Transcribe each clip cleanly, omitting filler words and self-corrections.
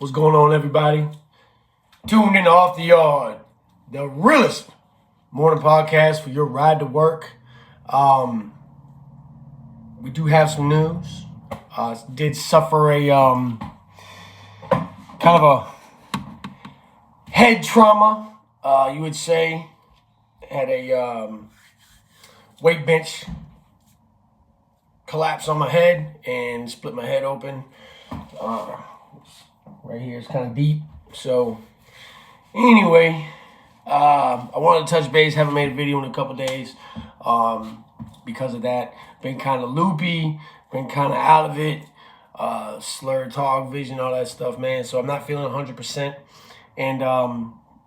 What's going on, everybody? Tuned in to Off the Yard, the realest morning podcast for your ride to work. We do have some news. Did suffer a kind of a head trauma, you would say. Had a weight bench collapse on my head and split my head open. Right here, it's kind of deep. So anyway, I wanted to touch base. Haven't made a video in a couple days because of that. Been kind of loopy, been kind of out of it. Slurred talk, vision, all that stuff, man. So I'm not feeling 100%. And, I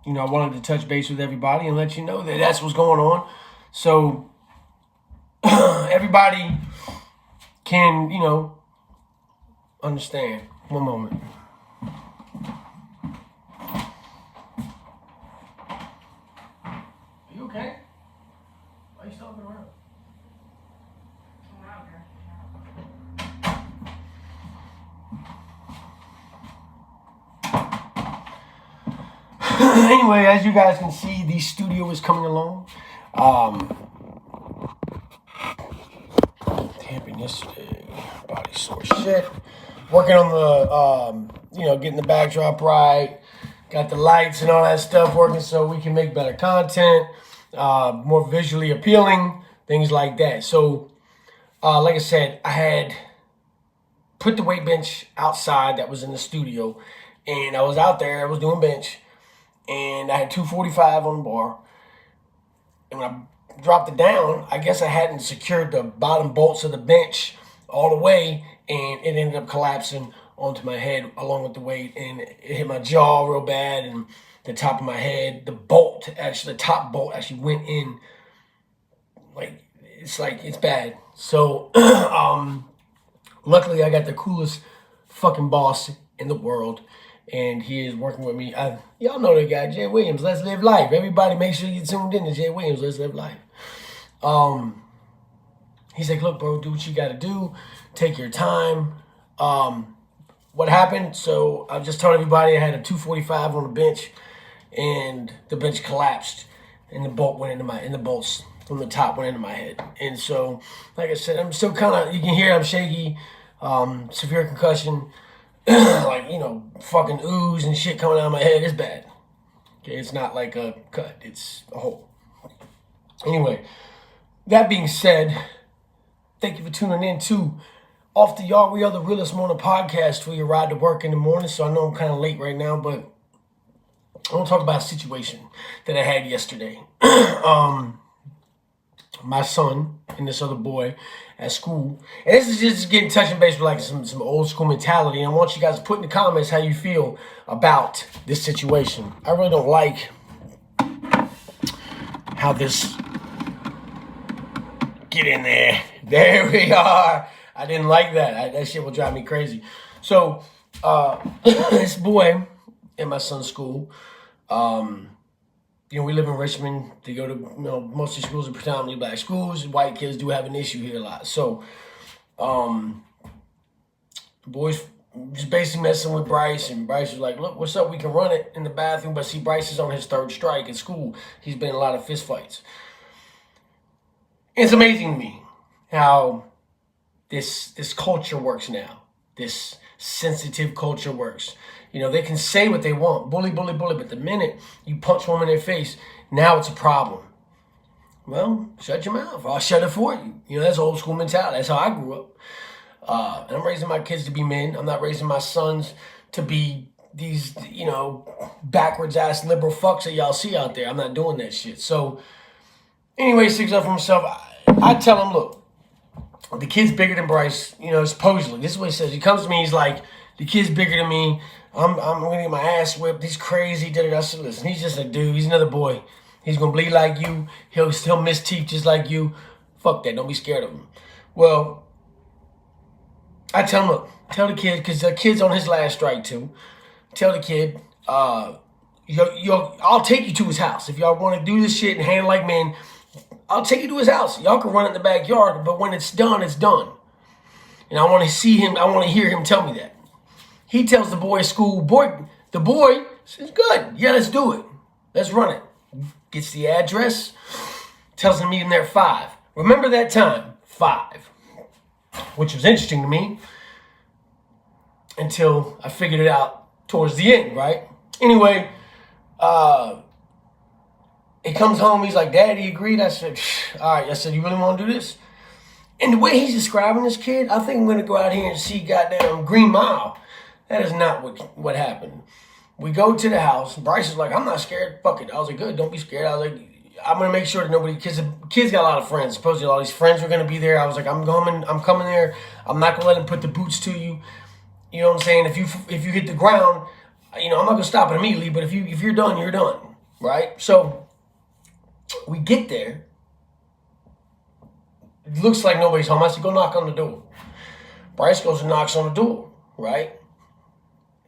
wanted to touch base with everybody and let you know that that's what's going on. So everybody can, understand. One moment. Are you okay? Why are you stomping around? Anyway, as you guys can see, the studio is coming along. Tamping yesterday, body sore shit. Working on the, getting the backdrop right. Got the lights and all that stuff working so we can make better content, more visually appealing, things like that. So, like I said, I had put the weight bench outside that was in the studio, and I was out there, I was doing bench, and I had 245 on the bar. And when I dropped it down, I guess I hadn't secured the bottom bolts of the bench all the way, and it ended up collapsing onto my head along with the weight, and it hit my jaw real bad and the top of my head. The top bolt actually went in, it's bad. So, luckily I got the coolest fucking boss in the world, and he is working with me. Y'all know that guy, Jay Williams, Let's Live Life. Everybody make sure you tuned in to Jay Williams, Let's Live Life. He's like, look, bro, do what you got to do. Take your time. What happened? So I just told everybody I had a 245 on the bench, and the bench collapsed, and the bolts from the top went into my head. And so, like I said, I'm still kind of, you can hear I'm shaky, severe concussion, fucking ooze and shit coming out of my head. It's bad. Okay, it's not like a cut, it's a hole. Anyway, that being said, thank you for tuning in to Off the Yard. We are the realest morning podcast for your ride to work in the morning. So I know I'm kind of late right now, but I want to talk about a situation that I had yesterday. My son and this other boy at school. And this is just getting touching base with like some old school mentality. And I want you guys to put in the comments how you feel about this situation. I really don't like how this... Get in there. There we are. I didn't like that. That shit will drive me crazy. So, this boy in my son's school, we live in Richmond. They go to, most of the schools are predominantly black schools. White kids do have an issue here a lot. So, the boys just basically messing with Bryce, and Bryce was like, look, what's up? We can run it in the bathroom. But see, Bryce is on his third strike at school. He's been in a lot of fist fights. It's amazing to me how this culture works now. This sensitive culture works. They can say what they want, bully, bully, bully, but the minute you punch one in their face, now it's a problem. Well, shut your mouth. I'll shut it for you. That's old school mentality. That's how I grew up. And I'm raising my kids to be men. I'm not raising my sons to be these, backwards ass liberal fucks that y'all see out there. I'm not doing that shit. So anyway, sticks up for himself. I tell him, look, the kid's bigger than Bryce, supposedly. This is what he says. He comes to me, he's like, the kid's bigger than me. I'm going to get my ass whipped. He's crazy. I said, listen, he's just a dude. He's another boy. He's going to bleed like you. He'll miss teeth just like you. Fuck that. Don't be scared of him. Well, I tell him, look, tell the kid, because the kid's on his last strike too. Tell the kid, I'll take you to his house. If y'all want to do this shit and handle like men, I'll take you to his house. Y'all can run it in the backyard, but when it's done, it's done. And I want to see him. I want to hear him tell me that. He tells the boy at school, the boy says, good, yeah, let's do it. Let's run it. Gets the address, tells him to meet him there at 5. Remember that time, 5. Which was interesting to me until I figured it out towards the end, right? Anyway, he comes home, he's like, Dad, he agreed? I said, all right. I said, you really want to do this? And the way he's describing this kid, I think I'm going to go out here and see goddamn Green Mile. That is not what happened. We go to the house. Bryce is like, I'm not scared. Fuck it. I was like, good, don't be scared. I was like, I'm going to make sure that nobody, because the kids got a lot of friends. Supposedly all these friends were going to be there. I was like, I'm coming there. I'm not going to let them put the boots to you. You know what I'm saying? If you hit the ground, I'm not going to stop it immediately, but if you're done, you're done. Right? So we get there. It looks like nobody's home. I said, go knock on the door. Bryce goes and knocks on the door, right?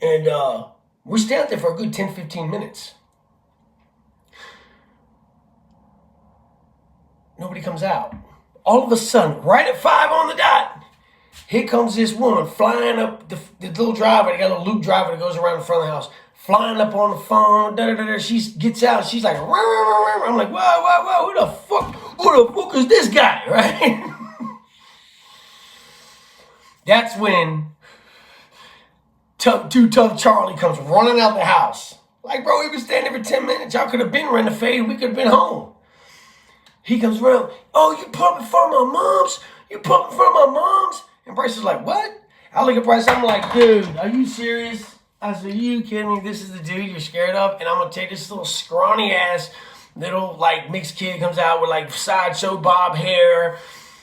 And we stay out there for a good 10, 15 minutes. Nobody comes out. All of a sudden, right at 5 on the dot, here comes this woman flying up the little driver. They got a little loop driver that goes around the front of the house, flying up on the phone. She gets out. She's like, rah. I'm like, whoa, who the fuck is this guy, right? That's when Too Tough Charlie comes running out the house. Like, bro, we been standing there for 10 minutes. Y'all could have been running the fade. We could have been home. He comes around. Oh, you put in front of my mom's? You put in front of my mom's? And Bryce is like, what? I look at Bryce. I'm like, dude, are you serious? I said, you kidding me? This is the dude you're scared of? And I'm going to take this little scrawny ass little like mixed kid comes out with like sideshow bob hair,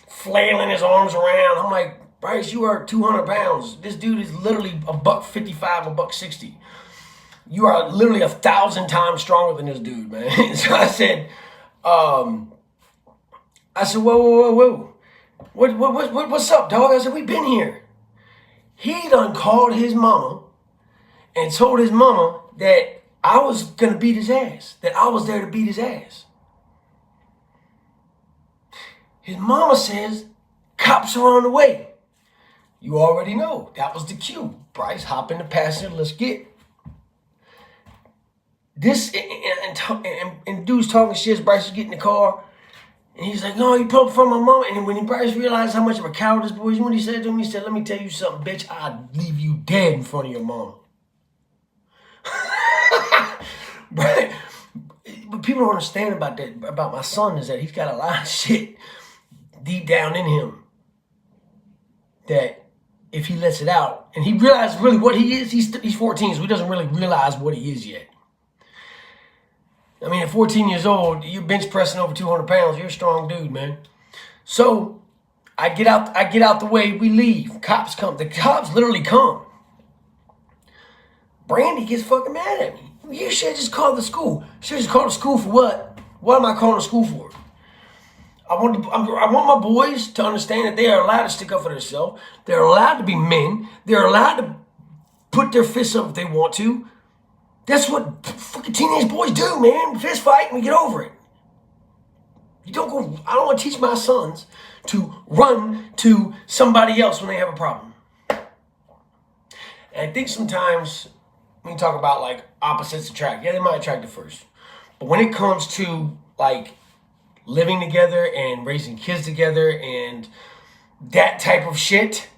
flailing his arms around. I'm like, Bryce, you are 200 pounds. This dude is literally $155, $160. You are literally 1,000 times stronger than this dude, man. So I said, whoa. What's up, dog? I said, we been here. He done called his mama and told his mama that I was going to beat his ass, that I was there to beat his ass. His mama says, cops are on the way. You already know. That was the cue. Bryce, hop in the passenger. Let's get. This, and dude's talking shit. Bryce is getting in the car. And he's like, no, you put up for my mama. And when Bryce realized how much of a coward this boy is, what he said to him, he said, let me tell you something, bitch. I'd leave you dead in front of your mama. But people don't understand about my son is that he's got a lot of shit deep down in him that if he lets it out, and he realizes really what he is, he's 14, so he doesn't really realize what he is yet. I mean, at 14 years old, you're bench pressing over 200 pounds. You're a strong dude, man. So I get out the way. We leave. Cops come. The cops literally come. Brandy gets fucking mad at me. You should have just called the school. Should have just called the school for what? What am I calling the school for? I want my boys to understand that they are allowed to stick up for themselves. They're allowed to be men. They're allowed to put their fists up if they want to. That's what fucking teenage boys do, man. Fist fight and we get over it. I don't want to teach my sons to run to somebody else when they have a problem. And I think sometimes when you talk about like opposites attract, yeah, they might attract at first. But when it comes to like living together and raising kids together and that type of shit,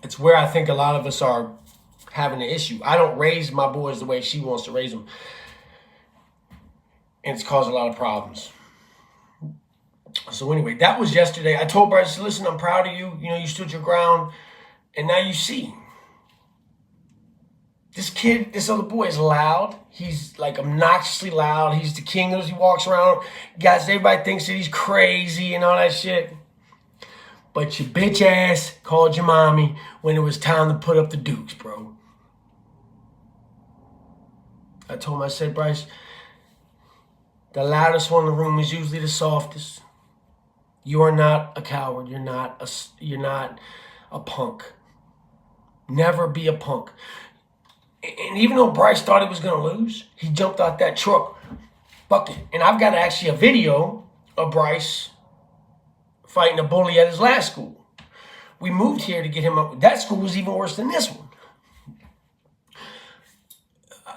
it's where I think a lot of us are having an issue. I don't raise my boys the way she wants to raise them. And it's caused a lot of problems. So anyway, that was yesterday. I told Bryce, listen, I'm proud of you. You know, you stood your ground. And now you see. This other boy is loud. He's like obnoxiously loud. He's the king of. He walks around. Guys, everybody thinks that he's crazy and all that shit. But your bitch ass called your mommy when it was time to put up the dukes, bro. I told him, I said, Bryce, the loudest one in the room is usually the softest. You are not a coward. You're not a punk. Never be a punk. And even though Bryce thought he was going to lose, he jumped out that truck. Fuck it. And I've got actually a video of Bryce fighting a bully at his last school. we moved here to get him up. That school was even worse than this one.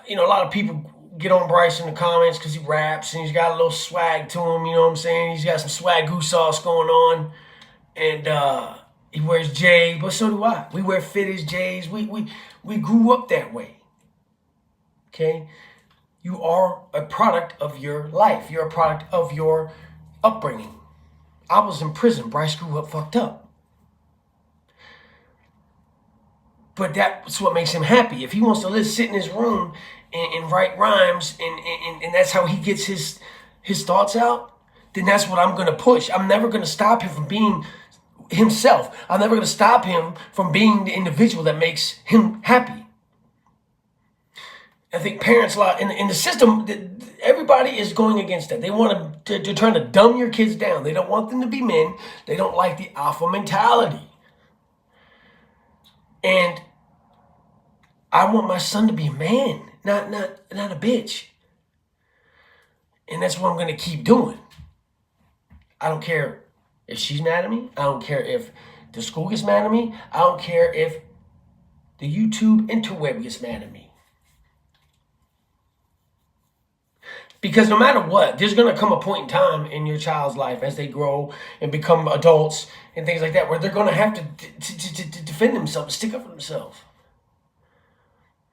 You know, a lot of people get on Bryce in the comments because he raps and he's got a little swag to him, you know what I'm saying? He's got some swag goose sauce going on. And he wears J's, but so do I. We wear fitted J's. We grew up that way. Okay? You are a product of your life. You're a product of your upbringing. I was in prison. Bryce grew up fucked up. But that's what makes him happy. If he wants to sit in his room and write rhymes and that's how he gets his thoughts out, then that's what I'm going to push. I'm never going to stop him from being himself. I'm never going to stop him from being the individual that makes him happy. I think parents, a lot in the system, everybody is going against that. They want to, they're trying to dumb your kids down. They don't want them to be men. They don't like the alpha mentality. And I want my son to be a man, not a bitch. And that's what I'm going to keep doing. I don't care if she's mad at me. I don't care if the school gets mad at me. I don't care if the YouTube interweb gets mad at me. Because no matter what, there's going to come a point in time in your child's life as they grow and become adults and things like that where they're going to have to defend themselves, stick up for themselves.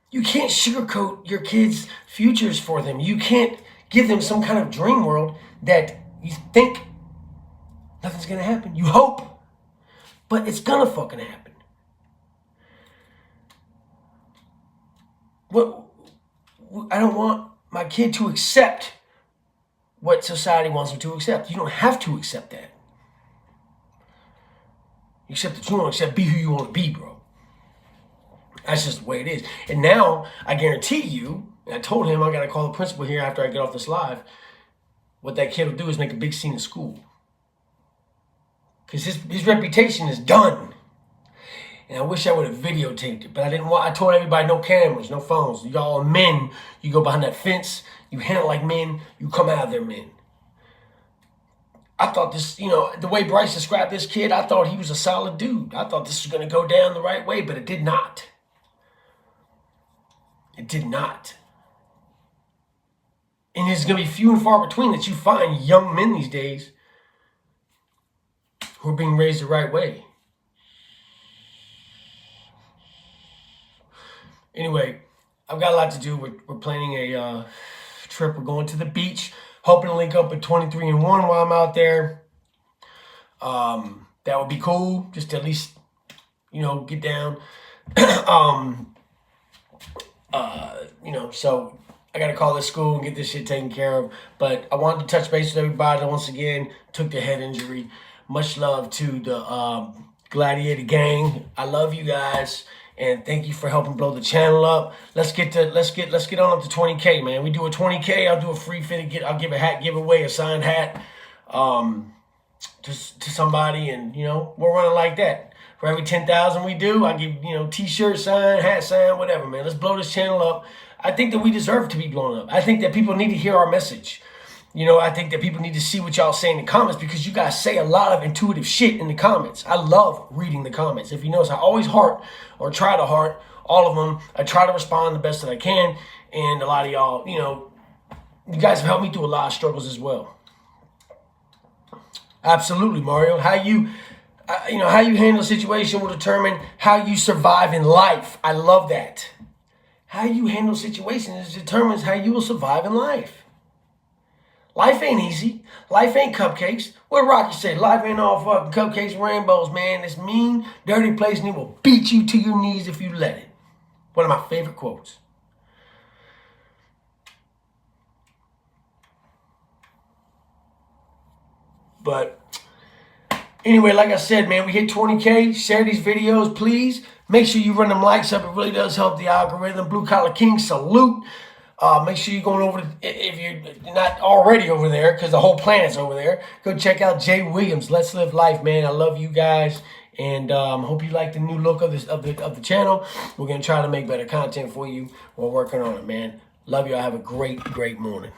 You can't sugarcoat your kids' futures for them. You can't give them some kind of dream world that you think nothing's going to happen. You hope, but it's going to fucking happen. I don't want my kid to accept what society wants them to accept. You don't have to accept that. You accept that you want to accept, be who you want to be, bro. That's just the way it is. And now, I guarantee you, and I told him I got to call the principal here after I get off this live, what that kid will do is make a big scene in school. Because his reputation is done. And I wish I would have videotaped it, but I didn't want. I told everybody no cameras, no phones. Y'all are men. You go behind that fence. You handle like men. You come out of there men. I thought this, the way Bryce described this kid, I thought he was a solid dude. I thought this was going to go down the right way, but it did not. It did not. And it's going to be few and far between that you find young men these days who are being raised the right way. Anyway, I've got a lot to do. We're planning a trip. We're going to the beach, hoping to link up at 23 and 1 while I'm out there. That would be cool, just to at least, get down. So I got to call this school and get this shit taken care of. But I wanted to touch base with everybody once again. Took the head injury. Much love to the Gladiator gang. I love you guys. And thank you for helping blow the channel up. Let's get on up to 20K, man. We do a 20K, I'll do a free fit. I'll give a hat giveaway, a signed hat, to somebody, and we're running like that. For every 10,000 we do, I give t-shirt sign, hat sign, whatever, man. Let's blow this channel up. I think that we deserve to be blown up. I think that people need to hear our message. I think that people need to see what y'all say in the comments, because you guys say a lot of intuitive shit in the comments. I love reading the comments. If you notice, I always heart or try to heart all of them. I try to respond the best that I can. And a lot of y'all, you guys have helped me through a lot of struggles as well. Absolutely, Mario. How you handle a situation will determine how you survive in life. I love that. How you handle situations determines how you will survive in life. Life ain't easy. Life ain't cupcakes. What Rocky said, life ain't all fucking cupcakes and rainbows, man. It's mean, dirty place, and it will beat you to your knees if you let it. One of my favorite quotes. But anyway, like I said, man, we hit 20K. Share these videos, please. Make sure you run them likes up. It really does help the algorithm. Blue Collar King, salute. Make sure you're going over, if you're not already over there, because the whole planet's over there, go check out Jay Williams. Let's live life, man. I love you guys, and hope you like the new look of the channel. We're going to try to make better content for you. We're working on it, man. Love you. I have a great morning.